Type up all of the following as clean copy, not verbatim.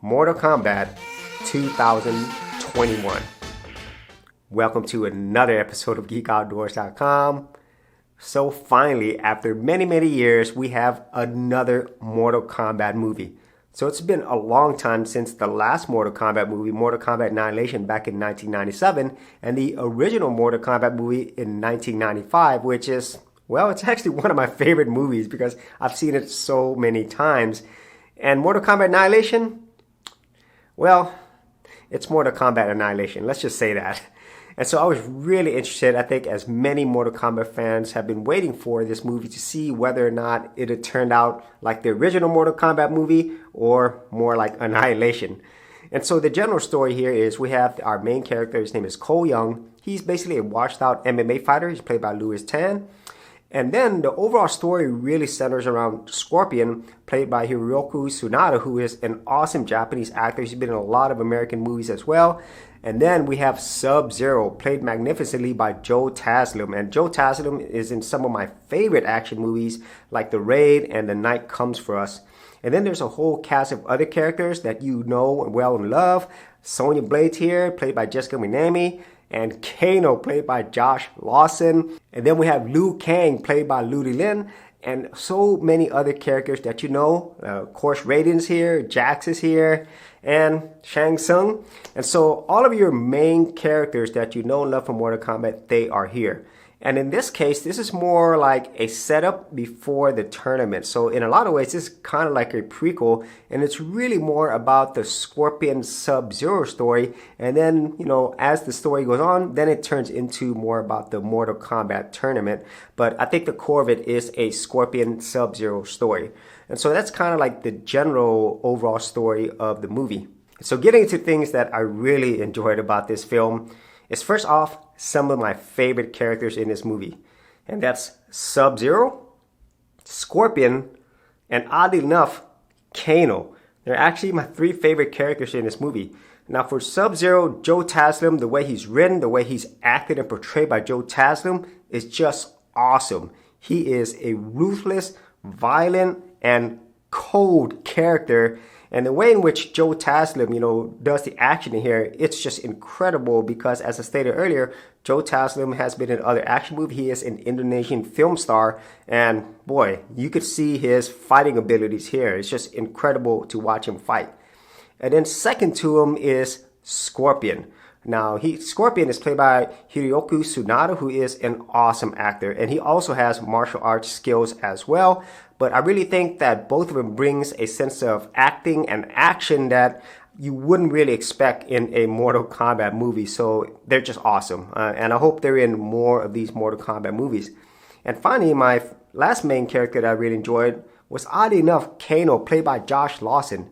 Mortal Kombat 2021. Welcome to another episode of GeekOutdoors.com. So finally, after many years, we have another Mortal Kombat movie. So it's been a long time since the last Mortal Kombat movie, Mortal Kombat Annihilation, back in 1997, and the original Mortal Kombat movie in 1995, which is, well, it's actually one of my favorite movies because I've seen it so many times. And Mortal Kombat Annihilation, well, it's Mortal Kombat Annihilation. Let's just say that. And so I was really interested, I think, as many Mortal Kombat fans have been waiting for this movie to see whether or not it had turned out like the original Mortal Kombat movie or more like Annihilation. And so the general story here is we have our main character. His name is Cole Young. He's basically a washed out MMA fighter. He's played by Louis Tan. And then the overall story really centers around Scorpion, played by Hiroki Tsunade, who is an awesome Japanese actor. He's been in a lot of American movies as well. And then we have Sub-Zero, played magnificently by Joe Taslim. And Joe Taslim is in some of my favorite action movies like The Raid and The Night Comes For Us. And then there's a whole cast of other characters that you know well and love. Sonya Blade here, played by Jessica Minami. And Kano, played by Josh Lawson. And then we have Liu Kang, played by Ludi Lin. And so many other characters that you know. Of course, Raiden's here, Jax is here, and Shang Tsung. And so all of your main characters that you know and love from Mortal Kombat, they are here. And in this case, this is more like a setup before the tournament. So in a lot of ways, this is kind of like a prequel. And it's really more about the Scorpion Sub-Zero story. And then, you know, as the story goes on, then it turns into more about the Mortal Kombat tournament. But I think the core of it is a Scorpion Sub-Zero story. And so that's kind of like the general overall story of the movie. So getting into things that I really enjoyed about this film is, first off, some of my favorite characters in this movie. And that's Sub-Zero, Scorpion, and oddly enough, Kano. They're actually my three favorite characters in this movie. Now for Sub-Zero, Joe Taslim, the way he's written, the way he's acted and portrayed by Joe Taslim is just awesome. He is a ruthless, violent, and cold character. And the way in which Joe Taslim, you know, does the action in here, it's just incredible because, as I stated earlier, Joe Taslim has been in other action movies. He is an Indonesian film star. And boy, you could see his fighting abilities here. It's just incredible to watch him fight. And then second to him is Scorpion. Now, Scorpion is played by Hiroki Tsunade, who is an awesome actor. And he also has martial arts skills as well. But I really think that both of them brings a sense of acting and action that you wouldn't really expect in a Mortal Kombat movie. So they're just awesome. And I hope they're in more of these Mortal Kombat movies. And finally, my last main character that I really enjoyed was, oddly enough, Kano, played by Josh Lawson.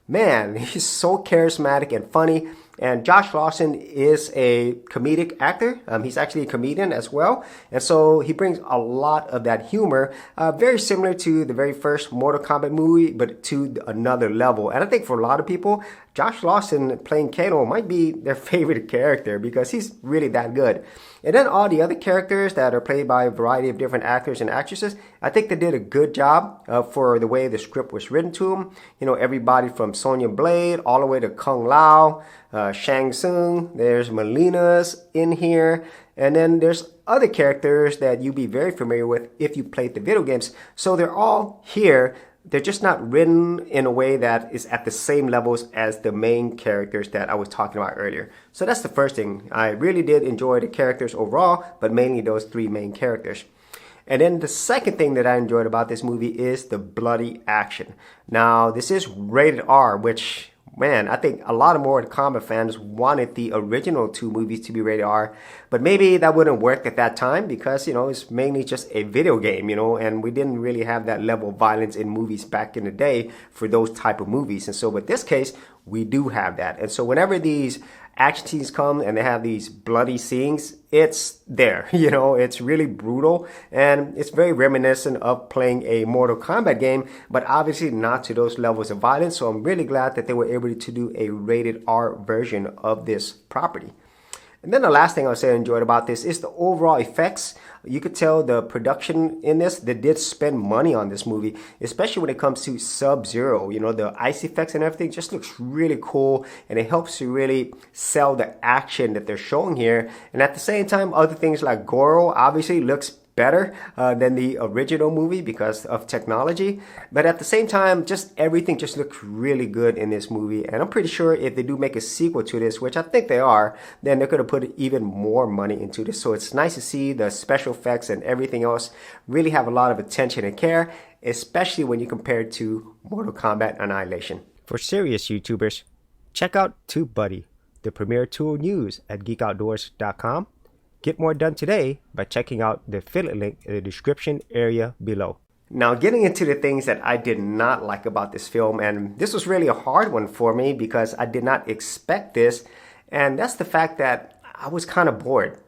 Man, he's so charismatic and funny. And Josh Lawson is a comedic actor. He's actually a comedian as well. And so he brings a lot of that humor, very similar to the very first Mortal Kombat movie, but to another level. And I think for a lot of people, Josh Lawson playing Kano might be their favorite character because he's really that good. And then all the other characters that are played by a variety of different actors and actresses, I think they did a good job for the way the script was written to them. You know, everybody from Sonya Blade all the way to Kung Lao, Shang Tsung, there's Melina's in here, and then there's other characters that you'll be very familiar with if you played the video games. So they're all here. They're just not written in a way that is at the same levels as the main characters that I was talking about earlier. So that's the first thing. I really did enjoy the characters overall, but mainly those three main characters. And then the second thing that I enjoyed about this movie is the bloody action. Now, this is rated R, which, man, I think a lot of Mortal Kombat fans wanted the original two movies to be rated R, but maybe that wouldn't work at that time because, you know, it's mainly just a video game, you know, and we didn't really have that level of violence in movies back in the day for those type of movies. And so with this case, we do have that. And so whenever these action scenes come and they have these bloody scenes, it's there, you know, it's really brutal and it's very reminiscent of playing a Mortal Kombat game, but obviously not to those levels of violence. So I'm really glad that they were able to do a rated R version of this property. And then the last thing I'll say I enjoyed about this is the overall effects. You could tell the production in this, they did spend money on this movie, especially when it comes to Sub-Zero. You know, the ice effects and everything just looks really cool, and it helps to really sell the action that they're showing here. And at the same time, other things like Goro obviously looks better than the original movie because of technology, but at the same time, just everything just looks really good in this movie. And I'm pretty sure if they do make a sequel to this, which I think they are, then they're going to put even more money into this. So it's nice to see the special effects and everything else really have a lot of attention and care, especially when you compare it to Mortal Kombat Annihilation. For serious YouTubers, check out TubeBuddy, the premier tool news at geekoutdoors.com. Get more done today by checking out the affiliate link in the description area below. Now, getting into the things that I did not like about this film, and this was really a hard one for me because I did not expect this, and that's the fact that I was kind of bored.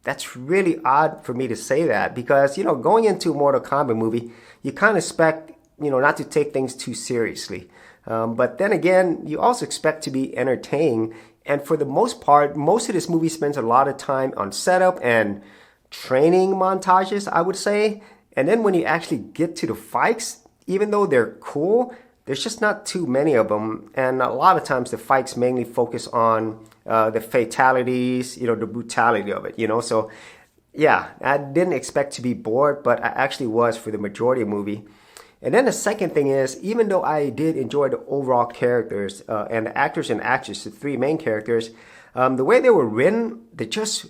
That's really odd for me to say that because, you know, going into a Mortal Kombat movie, you kind of expect, you know, not to take things too seriously. But then again, you also expect to be entertaining. And for the most part, most of this movie spends a lot of time on setup and training montages, I would say. And then when you actually get to the fights, even though they're cool, there's just not too many of them. And a lot of times the fights mainly focus on the fatalities, you know, the brutality of it, you know. So yeah, I didn't expect to be bored, but I actually was for the majority of the movie. And then the second thing is, even though I did enjoy the overall characters and the actors and actresses, the three main characters, the way they were written, they just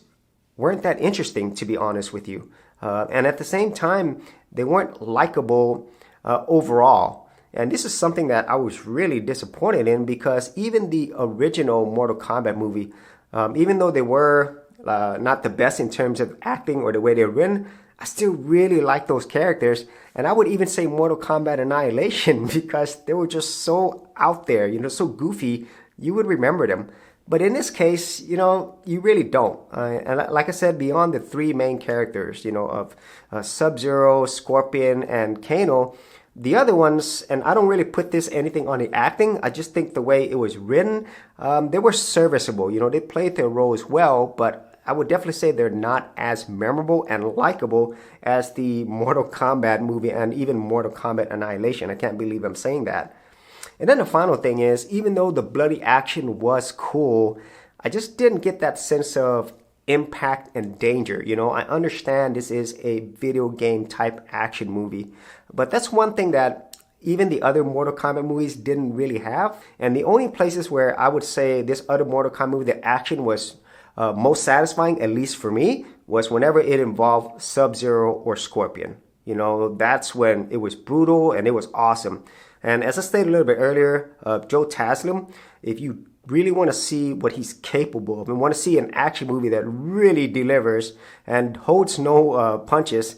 weren't that interesting, to be honest with you. And at the same time, they weren't likable overall. And this is something that I was really disappointed in because even the original Mortal Kombat movie, even though they were not the best in terms of acting or the way they were written, I still really like those characters. And I would even say Mortal Kombat Annihilation because they were just so out there, you know, so goofy, you would remember them. But in this case, you know, you really don't. And like I said, beyond the three main characters, you know, of Sub-Zero, Scorpion, and Kano, the other ones, and I don't really put this anything on the acting, I just think the way it was written, they were serviceable. You know, they played their roles well, but I would definitely say they're not as memorable and likable as the Mortal Kombat movie and even Mortal Kombat Annihilation. I can't believe I'm saying that. And then the final thing is, even though the bloody action was cool, I just didn't get that sense of impact and danger. You know, I understand this is a video game type action movie, but that's one thing that even the other Mortal Kombat movies didn't really have. And the only places where I would say this other Mortal Kombat movie, the action was most satisfying, at least for me, was whenever it involved Sub-Zero or Scorpion. You know, that's when it was brutal and it was awesome. And as I stated a little bit earlier, Joe Taslim, if you really want to see what he's capable of and want to see an action movie that really delivers and holds no punches,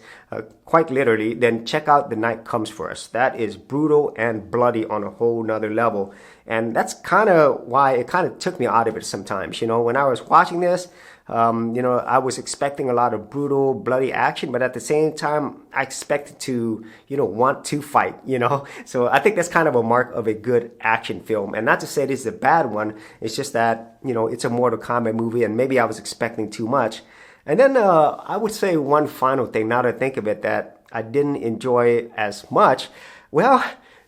quite literally, then check out The Night Comes For Us. That is brutal and bloody on a whole nother level. And that's kind of why it kind of took me out of it sometimes. You know, when I was watching this, you know, I was expecting a lot of brutal, bloody action, but at the same time, I expected to, you know, want to fight, you know. So I think that's kind of a mark of a good action film. And not to say this is a bad one, it's just that, you know, it's a Mortal Kombat movie and maybe I was expecting too much. And then I would say one final thing, now that I think of it, that I didn't enjoy as much. Well,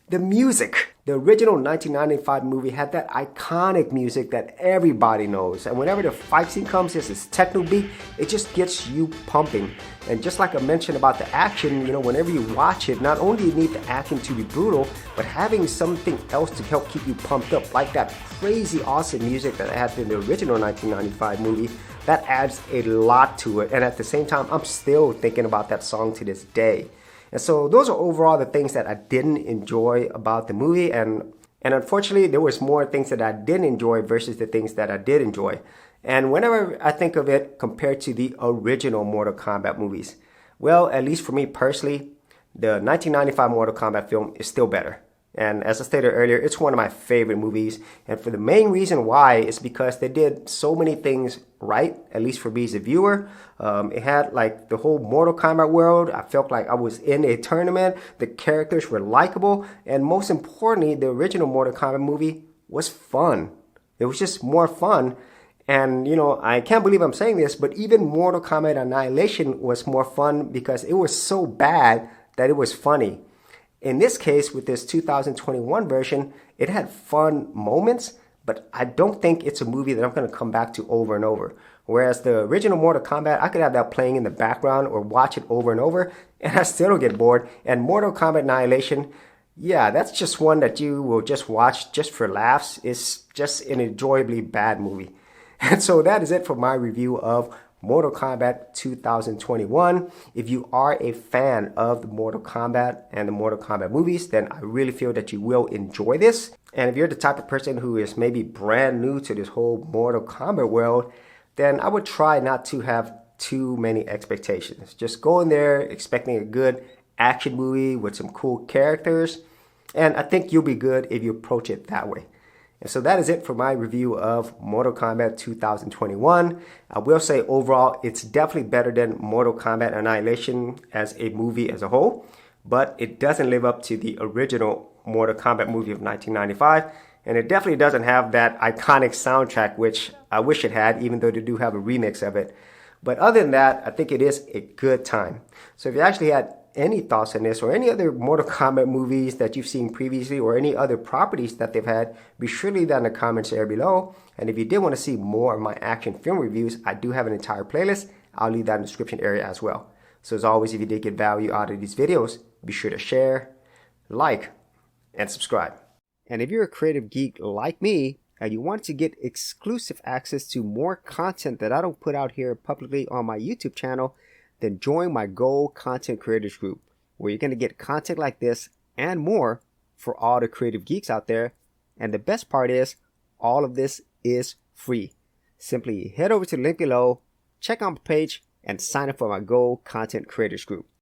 the music. The original 1995 movie had that iconic music that everybody knows. And whenever the fight scene comes, there's this techno beat, it just gets you pumping. And just like I mentioned about the action, you know, whenever you watch it, not only do you need the action to be brutal, but having something else to help keep you pumped up, like that crazy awesome music that I had in the original 1995 movie, that adds a lot to it. And at the same time, I'm still thinking about that song to this day. And so those are overall the things that I didn't enjoy about the movie. And unfortunately, there was more things that I didn't enjoy versus the things that I did enjoy. And whenever I think of it compared to the original Mortal Kombat movies, well, at least for me personally, the 1995 Mortal Kombat film is still better. And as I stated earlier, it's one of my favorite movies. And for the main reason why is because they did so many things right, at least for me as a viewer. It had like the whole Mortal Kombat world. I felt like I was in a tournament. The characters were likable. And most importantly, the original Mortal Kombat movie was fun. It was just more fun. And, I can't believe I'm saying this, but even Mortal Kombat Annihilation was more fun because it was so bad that it was funny. In this case, with this 2021 version, it had fun moments, but I don't think it's a movie that I'm going to come back to over and over. Whereas the original Mortal Kombat, I could have that playing in the background or watch it over and over, and I still don't get bored. And Mortal Kombat Annihilation, yeah, that's just one that you will just watch just for laughs. It's just an enjoyably bad movie. And so that is it for my review of Mortal Kombat 2021. If you are a fan of the Mortal Kombat and the Mortal Kombat movies, then I really feel that you will enjoy this. And if you're the type of person who is maybe brand new to this whole Mortal Kombat world, then I would try not to have too many expectations. Just go in there expecting a good action movie with some cool characters, and I think you'll be good if you approach it that way. And so that is it for my review of Mortal Kombat 2021. I will say overall, it's definitely better than Mortal Kombat Annihilation as a movie as a whole, but it doesn't live up to the original Mortal Kombat movie of 1995, and it definitely doesn't have that iconic soundtrack, which I wish it had, even though they do have a remix of it. But other than that, I think it is a good time. So if you actually had any thoughts on this or any other Mortal Kombat movies that you've seen previously or any other properties that they've had, be sure to leave that in the comments area below. And if you did want to see more of my action film reviews, I do have an entire playlist. I'll leave that in the description area as well. So as always, if you did get value out of these videos, be sure to share, like, and subscribe. And if you're a creative geek like me and you want to get exclusive access to more content that I don't put out here publicly on my YouTube channel, then join my Gold Content Creators group, where you're going to get content like this and more for all the creative geeks out there. And the best part is, all of this is free. Simply head over to the link below, check out my page, and sign up for my Gold Content Creators group.